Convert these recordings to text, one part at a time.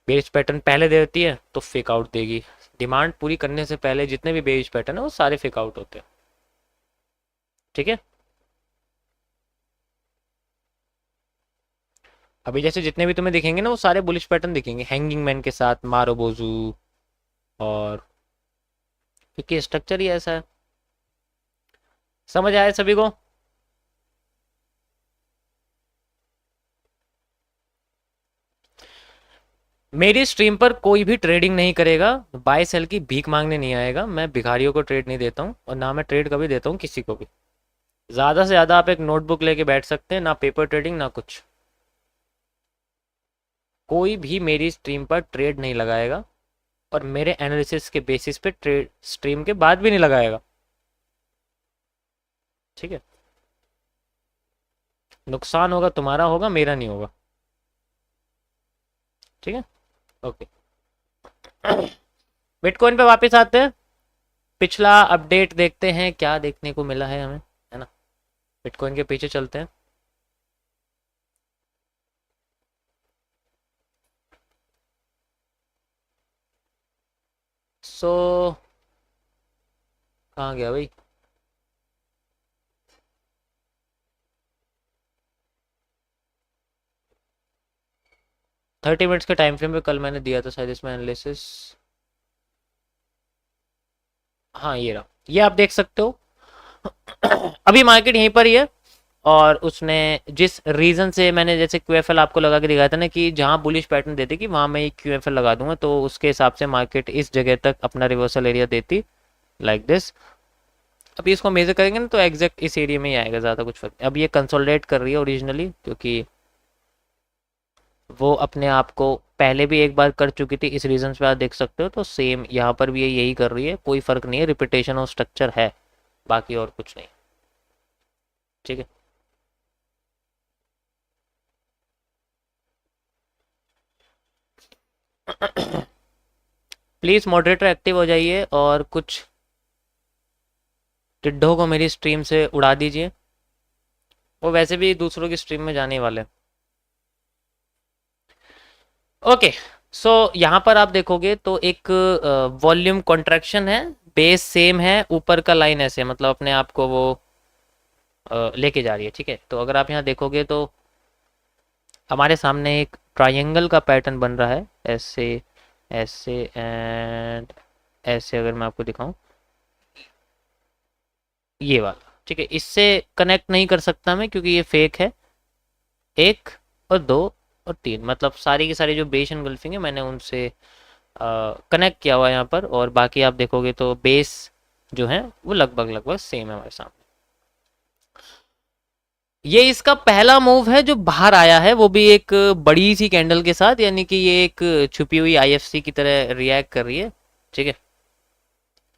Bearish pattern पहले दे देती है तो फेक आउट देगी। डिमांड पूरी करने से पहले जितने भी बेरिश पैटर्न है वो सारे फेक आउट होते हैं। ठीक है, अभी जैसे जितने भी तुम्हें दिखेंगे ना वो सारे बुलिश पैटर्न दिखेंगे, हैंगिंग मैन के साथ मारोबोजू, और क्योंकि स्ट्रक्चर ही ऐसा है। समझ आया सभी को? मेरी स्ट्रीम पर कोई भी ट्रेडिंग नहीं करेगा, बाय सेल की भीख मांगने नहीं आएगा। मैं भिखारियों को ट्रेड नहीं देता हूँ और ना मैं ट्रेड कभी देता हूँ किसी को भी। ज़्यादा से ज़्यादा आप एक नोटबुक लेके बैठ सकते हैं, ना पेपर ट्रेडिंग ना कुछ। कोई भी मेरी स्ट्रीम पर ट्रेड नहीं लगाएगा और मेरे एनालिसिस के बेसिस पे ट्रेड स्ट्रीम के बाद भी नहीं लगाएगा। ठीक है, नुकसान होगा तुम्हारा, होगा मेरा नहीं होगा। ठीक है, ओके। बिटकॉइन पे वापस आते हैं, पिछला अपडेट देखते हैं क्या देखने को मिला है हमें, है ना। बिटकॉइन के पीछे चलते हैं। सो कहाँ गया भाई? थर्टी मिनट्स के टाइम फ्रेम पे कल मैंने दिया था शायद इसमें एनालिसिस। हाँ ये रहा, ये आप देख सकते हो। अभी मार्केट यहीं पर ही है, और उसने जिस रीजन से मैंने जैसे क्यूएफएल आपको लगा के दिखाया था ना कि जहां बुलिश पैटर्न देती कि वहां मैं क्यूएफएल लगा दूंगा, तो उसके हिसाब से मार्केट इस जगह तक अपना रिवर्सल एरिया देती, लाइक दिस। अभी इसको मेजर करेंगे ना तो एग्जैक्ट इस एरिया में ही आएगा, ज़्यादा कुछ फर्क नहीं। अब ये कंसोलिडेट कर रही है ओरिजिनली, क्योंकि वो अपने आप को पहले भी एक बार कर चुकी थी, इस रीजन पे आप देख सकते हो। तो सेम यहाँ पर भी ये यही कर रही है, कोई फर्क नहीं है, रिपीटेशन ऑफ स्ट्रक्चर है, बाकी और कुछ नहीं। ठीक है, प्लीज़ मॉडरेटर एक्टिव हो जाइए और कुछ टिड्ढों को मेरी स्ट्रीम से उड़ा दीजिए, वो वैसे भी दूसरों की स्ट्रीम में जाने वाले हैं। ओके, सो यहाँ पर आप देखोगे तो एक वॉल्यूम कॉन्ट्रैक्शन है, बेस सेम है, ऊपर का लाइन ऐसे मतलब अपने आप को वो लेके जा रही है। ठीक है, तो अगर आप यहाँ देखोगे तो हमारे सामने एक ट्रायंगल का पैटर्न बन रहा है, ऐसे ऐसे एंड ऐसे। अगर मैं आपको दिखाऊं ये वाला, ठीक है, इससे कनेक्ट नहीं कर सकता मैं क्योंकि ये फेक है। एक और दो और तीन, मतलब सारी की सारी जो बेस एनगल्फिंग है मैंने उनसे कनेक्ट किया हुआ है यहाँ पर। और बाकी आप देखोगे तो बेस जो है वो लगभग लगभग सेम है हमारे सामने। ये इसका पहला मूव है जो बाहर आया है, वो भी एक बड़ी सी कैंडल के साथ, यानी कि ये एक छुपी हुई आईएफसी की तरह रिएक्ट कर रही है। ठीक है,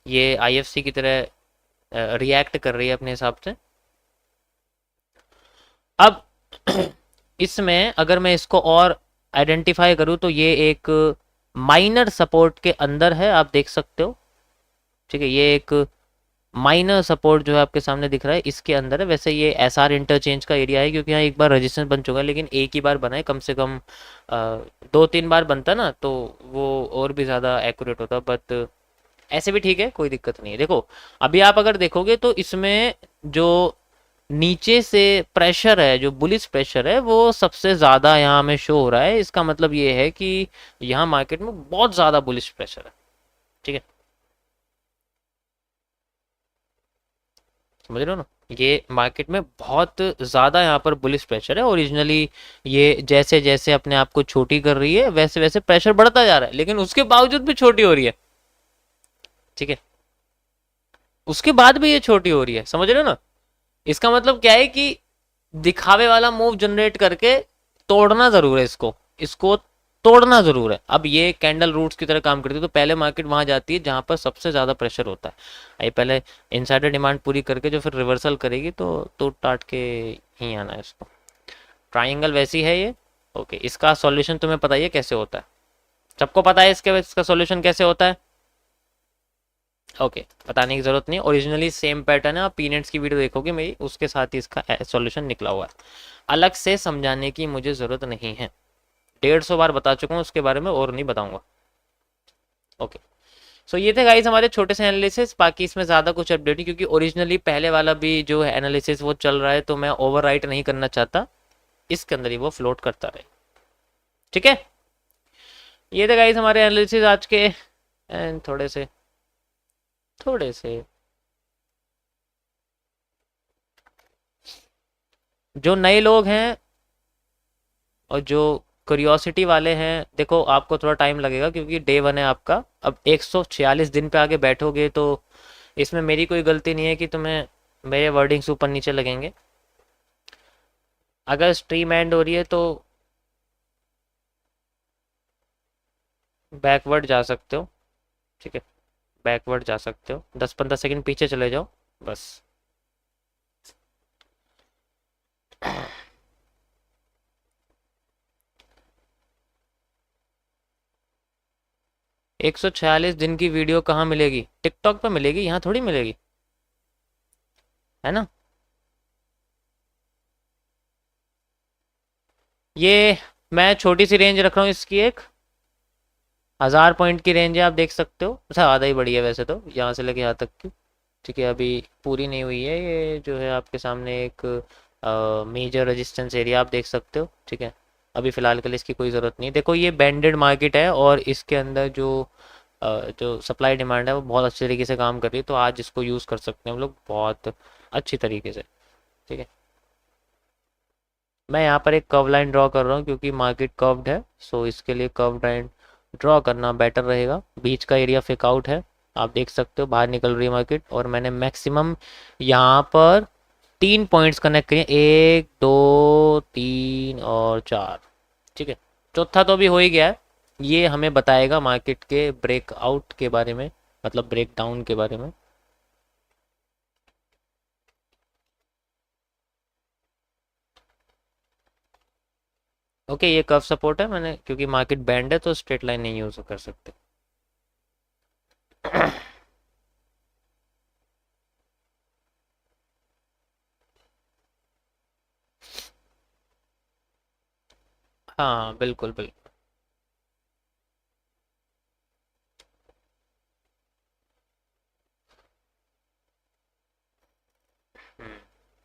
ये आईएफसी की तरह रिएक्ट कर रही है अपने हिसाब से। अब इसमें अगर मैं इसको और आइडेंटिफाई करूं तो ये एक माइनर सपोर्ट के अंदर है, आप देख सकते हो। ठीक है, ये एक माइनर सपोर्ट जो है आपके सामने दिख रहा है, इसके अंदर है। वैसे ये एसआर इंटरचेंज का एरिया है क्योंकि यहाँ एक बार रजिस्टेंस बन चुका है, लेकिन एक ही बार बना है, कम से कम दो तीन बार बनता ना तो वो और भी ज़्यादा एक्यूरेट होता। बट ऐसे भी ठीक है, कोई दिक्कत नहीं है। देखो अभी आप अगर देखोगे तो इसमें जो नीचे से प्रेशर है, जो बुलिश प्रेशर है, वो सबसे ज़्यादा यहाँ हमें शो हो रहा है। इसका मतलब ये है कि यहाँ मार्केट में बहुत ज़्यादा बुलिश प्रेशर है। ठीक है, समझ रहे हो ना, ये मार्केट में बहुत ज़्यादा यहाँ पर बुलिश प्रेशर है। ओरिजिनली ये जैसे जैसे अपने आप को छोटी कर रही है वैसे वैसे प्रेशर बढ़ता जा रहा है, लेकिन उसके बावजूद भी छोटी हो रही है। ठीक है, उसके बाद भी ये छोटी हो रही है, समझ रहे हो ना। इसका मतलब क्या है कि दिखावे वाला मूव जनरेट करके तोड़ना जरूर है इसको, इसको तोड़ना जरूर है। अब ये कैंडल रूट्स की तरह काम करती है, तो पहले मार्केट वहां जाती है जहां पर सबसे ज्यादा प्रेशर होता है। ये पहले इनसाइडर डिमांड पूरी करके जो फिर रिवर्सल करेगी तो तोड़ टाट के ही आना है इसको। ट्राइंगल वैसी है ये। ओके, इसका सॉल्यूशन तुम्हें पता ही है कैसे होता है, सबको पता है इसका सॉल्यूशन कैसे होता है। ओके, बताने की जरूरत नहीं, ओरिजिनली सेम पैटर्न है। आप पीनेट्स की वीडियो देखोगे मेरी, उसके साथ ही इसका सॉल्यूशन निकला हुआ है, अलग से समझाने की मुझे जरूरत नहीं है। 150 बार बता चुका हूँ, उसके बारे में और नहीं बताऊंगा। ओके, सो ये थे गाइस हमारे छोटे से एनालिसिस। बाकी इसमें ज़्यादा कुछ अपडेट नहीं, क्योंकि ओरिजिनली पहले वाला भी जो है एनालिसिस वो चल रहा है, तो मैं ओवरराइट नहीं करना चाहता, इसके अंदर ही वो फ्लोट करता रहे। ठीक है, ये थे गाइस हमारे एनालिसिस आज के, एंड थोड़े से जो नए लोग हैं और जो क्यूरियोसिटी वाले हैं, देखो आपको थोड़ा टाइम लगेगा, क्योंकि डे 1 है आपका। अब 146 दिन पे आगे बैठोगे तो इसमें मेरी कोई गलती नहीं है कि तुम्हें मेरे वर्डिंग्स ऊपर नीचे लगेंगे। अगर स्ट्रीम एंड हो रही है तो बैकवर्ड जा सकते हो, ठीक है, बैकवर्ड जा सकते हो, 10-15 सेकंड पीछे चले जाओ बस। 146 दिन की वीडियो कहाँ मिलेगी? टिकटॉक पे मिलेगी, यहाँ थोड़ी मिलेगी, है ना। ये मैं छोटी सी रेंज रख रहा हूँ इसकी, 1000 पॉइंट की रेंज है, आप देख सकते हो। अच्छा, आधा ही बड़ी है वैसे तो, यहाँ से लेके यहाँ तक की, ठीक है। अभी पूरी नहीं हुई है, ये जो है आपके सामने एक मेजर रेजिस्टेंस एरिया आप देख सकते हो, ठीक है। अभी फ़िलहाल के लिए इसकी कोई ज़रूरत नहीं। देखो ये बैंडेड मार्केट है, और इसके अंदर जो सप्लाई डिमांड है वो बहुत अच्छे तरीके से काम कर रही है, तो आज इसको यूज़ कर सकते हैं हम लोग बहुत अच्छी तरीके से, ठीक है। मैं यहाँ पर एक कर्व लाइन ड्रॉ कर रहा हूँ, क्योंकि मार्केट कर्व्ड है, सो इसके लिए कर्व लाइन ड्रॉ करना बेटर रहेगा। बीच का एरिया फेक आउट है, आप देख सकते हो, बाहर निकल रही है मार्केट, और मैंने मैक्सिमम यहाँ पर 3 पॉइंट्स कनेक्ट किए, 1 2 3 और 4, ठीक है। चौथा तो अभी हो ही गया है, ये हमें बताएगा मार्केट के ब्रेकआउट के बारे में, मतलब ब्रेक डाउन के बारे में। ओके, ये कर्व सपोर्ट है, मैंने क्योंकि मार्केट बैंड है तो स्ट्रेट लाइन नहीं यूज कर सकते। हाँ बिल्कुल बिल्कुल।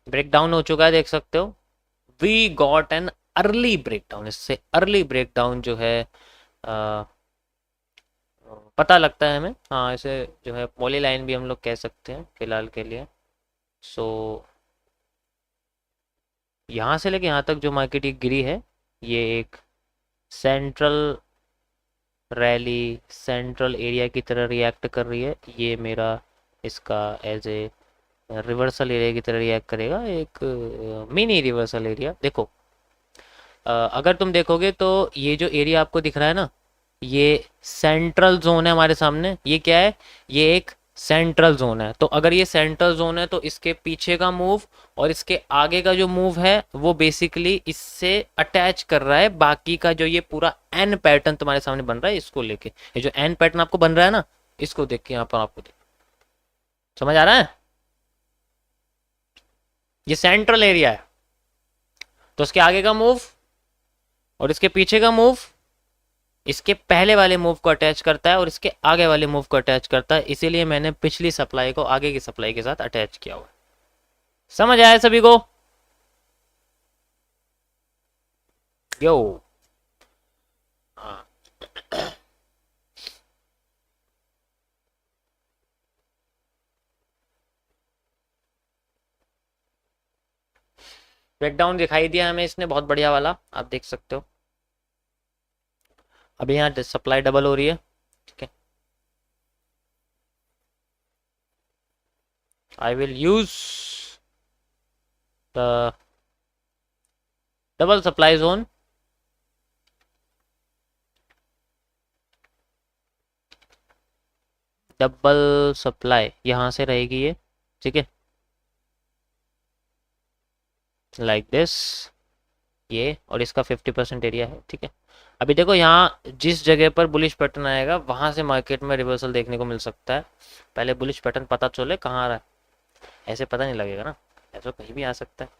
ब्रेक डाउन हो चुका है, देख सकते हो, we got an early break down. इससे अर्ली ब्रेक डाउन जो है आ, पता लगता है हमें, हाँ, इसे जो है पॉली लाइन भी हम लोग कह सकते हैं फिलहाल के लिए। सो यहाँ से लेके यहाँ तक जो मार्केट ये गिरी है, ये एक सेंट्रल रैली, सेंट्रल एरिया की तरह रिएक्ट कर रही है। ये मेरा इसका एज ए रिवर्सल एरिया की तरह रिएक्ट करेगा, एक मिनी रिवर्सल एरिया। देखो अगर तुम देखोगे तो ये जो एरिया आपको दिख रहा है ना, ये सेंट्रल जोन है हमारे सामने। ये क्या है? ये एक सेंट्रल जोन है। तो अगर ये सेंट्रल जोन है तो इसके पीछे का मूव और इसके आगे का जो मूव है वो बेसिकली इससे अटैच कर रहा है बाकी का जो ये पूरा एन पैटर्न तुम्हारे सामने बन रहा है, इसको लेके। ये जो एन पैटर्न आपको बन रहा है ना, इसको देख के यहाँ पर आपको देख, समझ आ रहा है? ये सेंट्रल एरिया है, तो इसके आगे का मूव और इसके पीछे का मूव इसके पहले वाले मूव को अटैच करता है और इसके आगे वाले मूव को अटैच करता है। इसीलिए मैंने पिछली सप्लाई को आगे की सप्लाई के साथ अटैच किया हुआ है। समझ आया सभी को? यो, हाँ। ब्रेकडाउन दिखाई दिया हमें इसने, बहुत बढ़िया वाला, आप देख सकते हो। अभी यहाँ सप्लाई डबल हो रही है, ठीक है। I will use the double supply zone. Double supply यहाँ से रहेगी ये, ठीक है, लाइक दिस, ये, और इसका 50% एरिया है, ठीक है। अभी देखो यहाँ जिस जगह पर बुलिश पैटर्न आएगा वहां से मार्केट में रिवर्सल देखने को मिल सकता है। पहले बुलिश पैटर्न पता चले कहाँ आ रहा है, ऐसे पता नहीं लगेगा ना, ऐसा कहीं भी आ सकता है।